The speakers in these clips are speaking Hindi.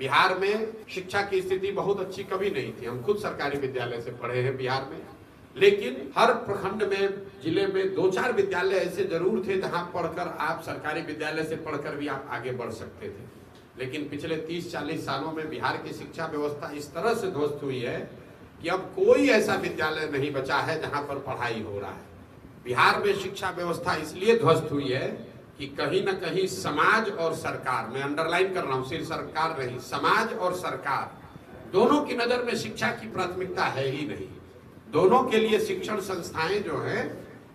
बिहार में शिक्षा की स्थिति बहुत अच्छी कभी नहीं थी। हम खुद सरकारी विद्यालय से पढ़े हैं बिहार में, लेकिन हर प्रखंड में, जिले में 2-4 विद्यालय ऐसे जरूर थे जहां पढ़कर आप सरकारी विद्यालय से पढ़कर भी आप आगे बढ़ सकते थे। लेकिन पिछले 30-40 सालों में बिहार की शिक्षा व्यवस्था इस तरह से ध्वस्त हुई है कि अब कोई ऐसा विद्यालय नहीं बचा है जहां पर पढ़ाई हो रहा है। बिहार में शिक्षा व्यवस्था इसलिए ध्वस्त हुई है कि कहीं ना कहीं समाज और सरकार, मैं अंडरलाइन कर रहा हूं, सिर्फ सरकार नहीं, समाज और सरकार दोनों की नजर में शिक्षा की प्राथमिकता है ही नहीं। दोनों के लिए शिक्षण संस्थाएं जो है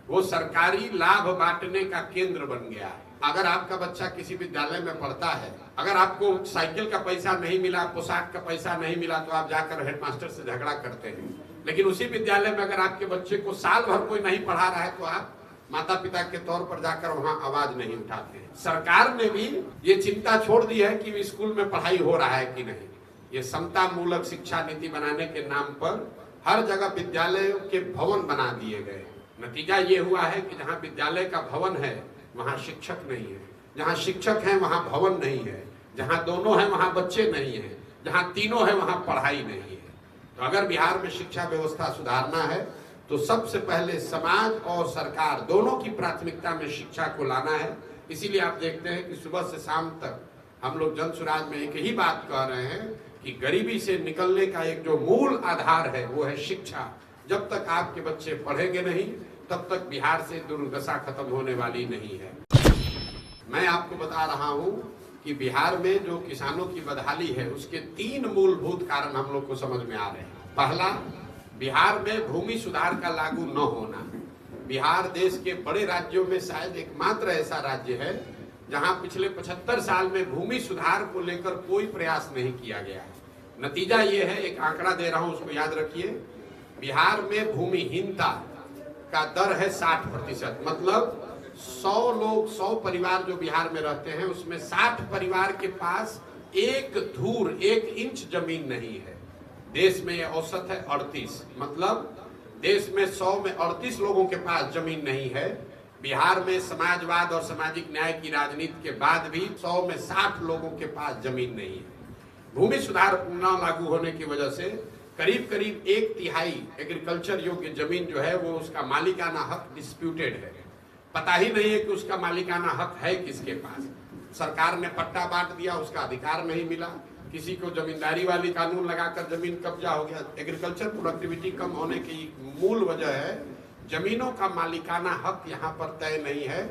वो सरकारी लाभ बांटने का केंद्र बन गया है। अगर आपका बच्चा किसी विद्यालय में पढ़ता है, अगर आपको साइकिल का पैसा नहीं मिला, पोशाक का पैसा नहीं मिला, तो आप जाकर हेडमास्टर से झगड़ा करते हैं। लेकिन उसी विद्यालय में अगर आपके बच्चे को साल भर कोई नहीं पढ़ा रहा है तो आप माता पिता के तौर पर जाकर वहां आवाज नहीं उठाते हैं। सरकार ने भी ये चिंता छोड़ दी है कि स्कूल में पढ़ाई हो रहा है कि नहीं। ये समता मूलक शिक्षा नीति बनाने के नाम पर हर जगह विद्यालयों के भवन बना दिए गए। नतीजा ये हुआ है कि जहाँ विद्यालय का भवन है वहाँ शिक्षक नहीं है, जहाँ शिक्षक है वहाँ भवन नहीं है, जहाँ दोनों है वहाँ बच्चे नहीं है, जहाँ तीनों है वहाँ पढ़ाई नहीं है। तो अगर बिहार में शिक्षा व्यवस्था सुधारना है तो सबसे पहले समाज और सरकार दोनों की प्राथमिकता में शिक्षा को लाना है। इसीलिए आप देखते हैं कि सुबह से शाम तक हम लोग जन सुराज में एक ही बात कह रहे हैं कि गरीबी से निकलने का एक जो मूल आधार है वो है शिक्षा। जब तक आपके बच्चे पढ़ेंगे नहीं तब तक बिहार से दुर्दशा खत्म होने वाली नहीं है। मैं आपको बता रहा हूं कि बिहार में जो किसानों की बदहाली है उसके 3 मूलभूत कारण हम लोग को समझ में आ रहे हैं। पहला, बिहार में भूमि सुधार का लागू न होना। बिहार देश के बड़े राज्यों में शायद एकमात्र ऐसा राज्य है जहां पिछले 75 साल में भूमि सुधार को लेकर कोई प्रयास नहीं किया गया है। नतीजा ये है, एक आंकड़ा दे रहा हूं उसको याद रखिए, बिहार में भूमिहीनता का दर है 60%। मतलब 100 लोग, 100 परिवार जो बिहार में रहते हैं उसमें 60 परिवार के पास एक धूर, 1 इंच जमीन नहीं है। देश में यह औसत है 38, मतलब देश में 100 में 38 लोगों के पास जमीन नहीं है। बिहार में समाजवाद और सामाजिक न्याय की राजनीति के बाद भी 100 में 60 लोगों के पास जमीन नहीं है। भूमि सुधार न लागू होने की वजह से करीब करीब 1/3 एग्रीकल्चर योग्य जमीन जो है वो उसका मालिकाना हक डिस्प्यूटेड है। पता ही नहीं है कि उसका मालिकाना हक है किसके पास। सरकार ने पट्टा बांट दिया, उसका अधिकार नहीं मिला। किसी को जमींदारी वाली कानून लगाकर जमीन कब्जा हो गया। एग्रीकल्चर प्रोडक्टिविटी कम होने की मूल वजह है जमीनों का मालिकाना हक यहाँ पर तय नहीं है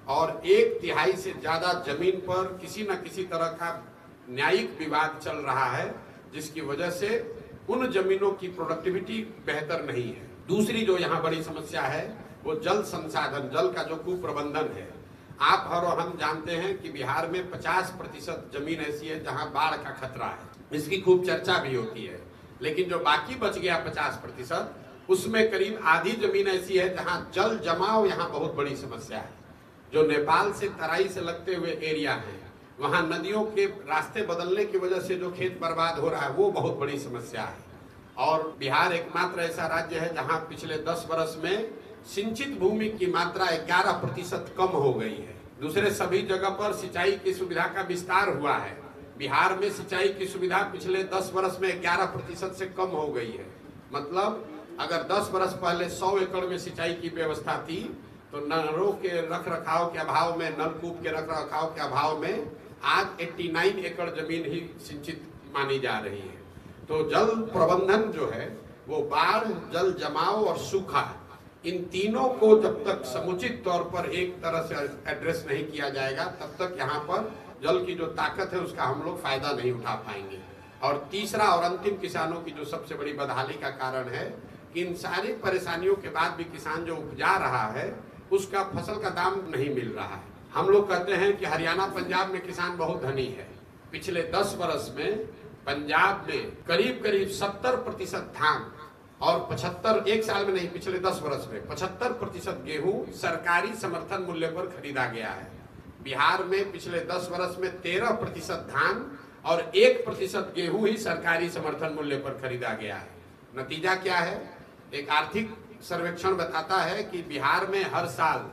और 1/3 से ज्यादा जमीन पर किसी न किसी तरह का न्यायिक विवाद चल रहा है, जिसकी वजह से उन जमीनों की प्रोडक्टिविटी बेहतर नहीं है। दूसरी जो यहाँ बड़ी समस्या है वो जल संसाधन, जल का जो कुप्रबंधन है। आप और हम जानते हैं कि बिहार में 50% जमीन ऐसी है जहां बाढ़ का खतरा है। इसकी खूब चर्चा भी होती है, लेकिन जो बाकी बच गया 50%, उसमें करीब आधी जमीन ऐसी है जहां जल जमाव यहाँ बहुत बड़ी समस्या है। जो नेपाल से तराई से लगते हुए एरिया है, वहां नदियों के रास्ते बदलने की वजह से जो खेत बर्बाद हो रहा है वो बहुत बड़ी समस्या है। और बिहार एकमात्र ऐसा राज्य है जहां पिछले 10 वर्ष में सिंचित भूमि की मात्रा 11% कम हो गई है। दूसरे सभी जगह पर सिंचाई की सुविधा का विस्तार हुआ है। बिहार में सिंचाई की सुविधा पिछले 10 वर्ष में 11% से कम हो गई है। मतलब अगर 10 वर्ष पहले 100 एकड़ में सिंचाई की व्यवस्था थी तो नहरों के रख रखाव के अभाव में, नलकूप के रख रखाव के अभाव में आज 89 एकड़ जमीन ही सिंचित मानी जा रही है। तो जल प्रबंधन जो है वो बाढ़, जल जमाव और सूखा, इन तीनों को जब तक समुचित तौर पर एक तरह से एड्रेस नहीं किया जाएगा तब तक यहाँ पर जल की जो ताकत है उसका हम लोग फायदा नहीं उठा पाएंगे। और तीसरा और अंतिम किसानों की जो सबसे बड़ी बदहाली का कारण है कि इन सारी परेशानियों के बाद भी किसान जो उपजा रहा है उसका फसल का दाम नहीं मिल रहा है। हम लोग कहते हैं कि हरियाणा पंजाब में किसान बहुत धनी है। पिछले 10 वर्ष में पंजाब में करीब करीब 70% धान और 75, एक साल में नहीं, पिछले 10 वर्ष में 75% गेहूं सरकारी समर्थन मूल्य पर खरीदा गया है। बिहार में पिछले 10 वर्ष में 13% धान और 1% गेहूं ही सरकारी समर्थन मूल्य पर खरीदा गया है। नतीजा क्या है? एक आर्थिक सर्वेक्षण बताता है कि बिहार में हर साल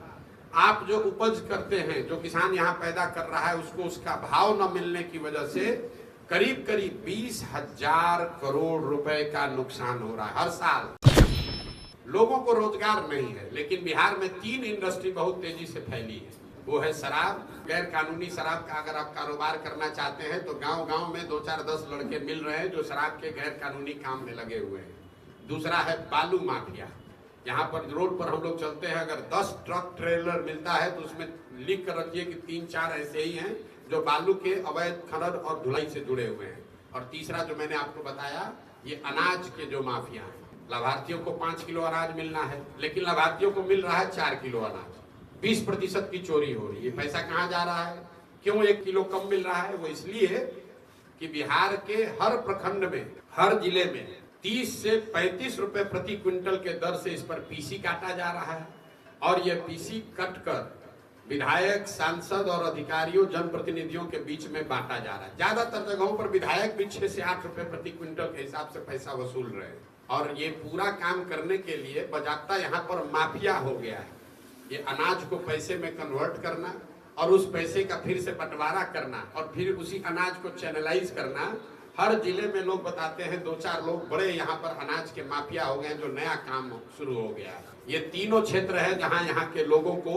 आप जो उपज करते हैं, जो किसान यहाँ पैदा कर रहा है, उसको उसका भाव न मिलने की वजह से करीब करीब 20,000 करोड़ रुपए का नुकसान हो रहा है हर साल। लोगों को रोजगार नहीं है, लेकिन बिहार में 3 इंडस्ट्री बहुत तेजी से फैली है। वो है शराब, गैर कानूनी शराब का अगर आप कारोबार करना चाहते हैं तो गांव गांव में 2, 4, 10 लड़के मिल रहे हैं जो शराब के गैर कानूनी काम में लगे हुए हैं। दूसरा है बालू माफिया। यहाँ पर रोड पर हम लोग चलते हैं, अगर 10 ट्रक ट्रेलर मिलता है तो उसमें लिख कर रखिए कि 3-4 ऐसे ही हैं जो बालू के अवैध खनन और धुलाई से जुड़े हुए हैं। और तीसरा जो मैंने आपको बताया, ये अनाज के जो माफिया हैं। लाभार्थियों को 5 किलो अनाज मिलना है, लेकिन लाभार्थियों को मिल रहा है 4 किलो अनाज। 20% की चोरी हो रही है। पैसा कहाँ जा रहा है? क्यों 1 किलो कम मिल रहा है? वो इसलिए कि बिहार के हर प्रखंड में, हर जिले में 30 से 35 रुपए प्रति क्विंटल के दर से इस पर पीसी काटा जा रहा है। और यह पीसी कट कर विधायक, सांसद और अधिकारियों, जनप्रतिनिधियों के बीच में बांटा जा रहा है। ज्यादातर जगहों पर विधायक भी 6 से 8 रुपए प्रति क्विंटल के हिसाब से पैसा वसूल रहे हैं। और ये पूरा काम करने के लिए बाकायदा यहाँ पर माफिया हो गया है। ये अनाज को पैसे में कन्वर्ट करना और उस पैसे का फिर से बंटवारा करना और फिर उसी अनाज को चैनलाइज करना। हर जिले में लोग बताते हैं 2-4 लोग बड़े यहाँ पर अनाज के माफिया हो गए, जो नया काम शुरू हो गया है। ये तीनों क्षेत्र है जहाँ यहाँ के लोगों को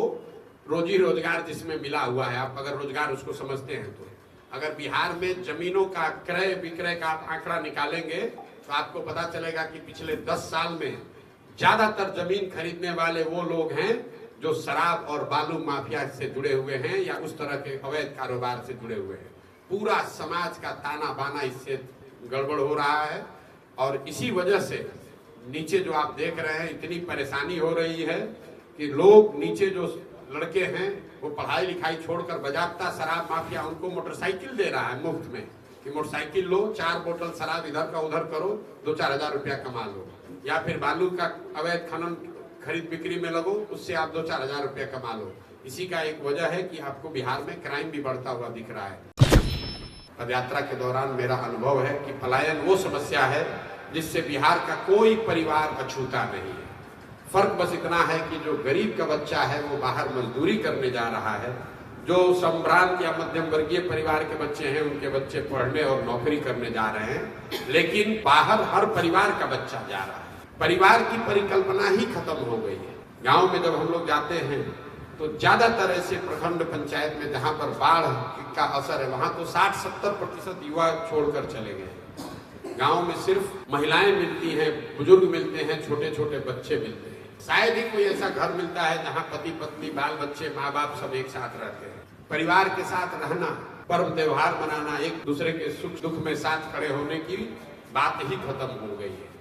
रोजी रोजगार जिसमें मिला हुआ है। आप अगर रोजगार उसको समझते हैं तो अगर बिहार में जमीनों का क्रय विक्रय का आप आंकड़ा निकालेंगे तो आपको पता चलेगा कि पिछले 10 साल में ज्यादातर जमीन खरीदने वाले वो लोग हैं जो शराब और बालू माफिया से जुड़े हुए हैं या उस तरह के अवैध कारोबार से जुड़े हुए हैं। पूरा समाज का ताना बाना इससे गड़बड़ हो रहा है। और इसी वजह से नीचे जो आप देख रहे हैं, इतनी परेशानी हो रही है कि लोग नीचे जो लड़के हैं वो पढ़ाई लिखाई छोड़कर बाकायदा शराब माफिया उनको मोटरसाइकिल दे रहा है मुफ्त में कि मोटरसाइकिल लो, 4 बोतल शराब इधर का उधर करो, 2-4 हजार रुपया कमा लो। या फिर बालू का अवैध खनन खरीद बिक्री में लगो, उससे आप 2-4 हजार रुपया कमा लो। इसी का एक वजह है कि आपको बिहार में क्राइम भी बढ़ता हुआ दिख रहा है। पदयात्रा के दौरान मेरा अनुभव है कि पलायन वो समस्या है जिससे बिहार का कोई परिवार अछूता नहीं है। फर्क बस इतना है कि जो गरीब का बच्चा है वो बाहर मजदूरी करने जा रहा है, जो संभ्रांत या मध्यम वर्गीय परिवार के बच्चे हैं उनके बच्चे पढ़ने और नौकरी करने जा रहे हैं, लेकिन बाहर हर परिवार का बच्चा जा रहा है। परिवार की परिकल्पना ही खत्म हो गई है। गांव में जब हम लोग जाते हैं तो ज्यादातर ऐसे प्रखंड पंचायत में जहां पर बाढ़ का असर है वहां तो 60-70% युवा छोड़कर चले गए। गांव में सिर्फ महिलाएं मिलती हैं, बुजुर्ग मिलते हैं, छोटे छोटे बच्चे मिलते हैं। शायद ही कोई ऐसा घर मिलता है जहां पति पत्नी, बाल बच्चे, माँ बाप सब एक साथ रहते हैं। परिवार के साथ रहना, पर्व त्योहार मनाना, एक दूसरे के सुख दुख में साथ खड़े होने की बात ही खत्म हो गई है।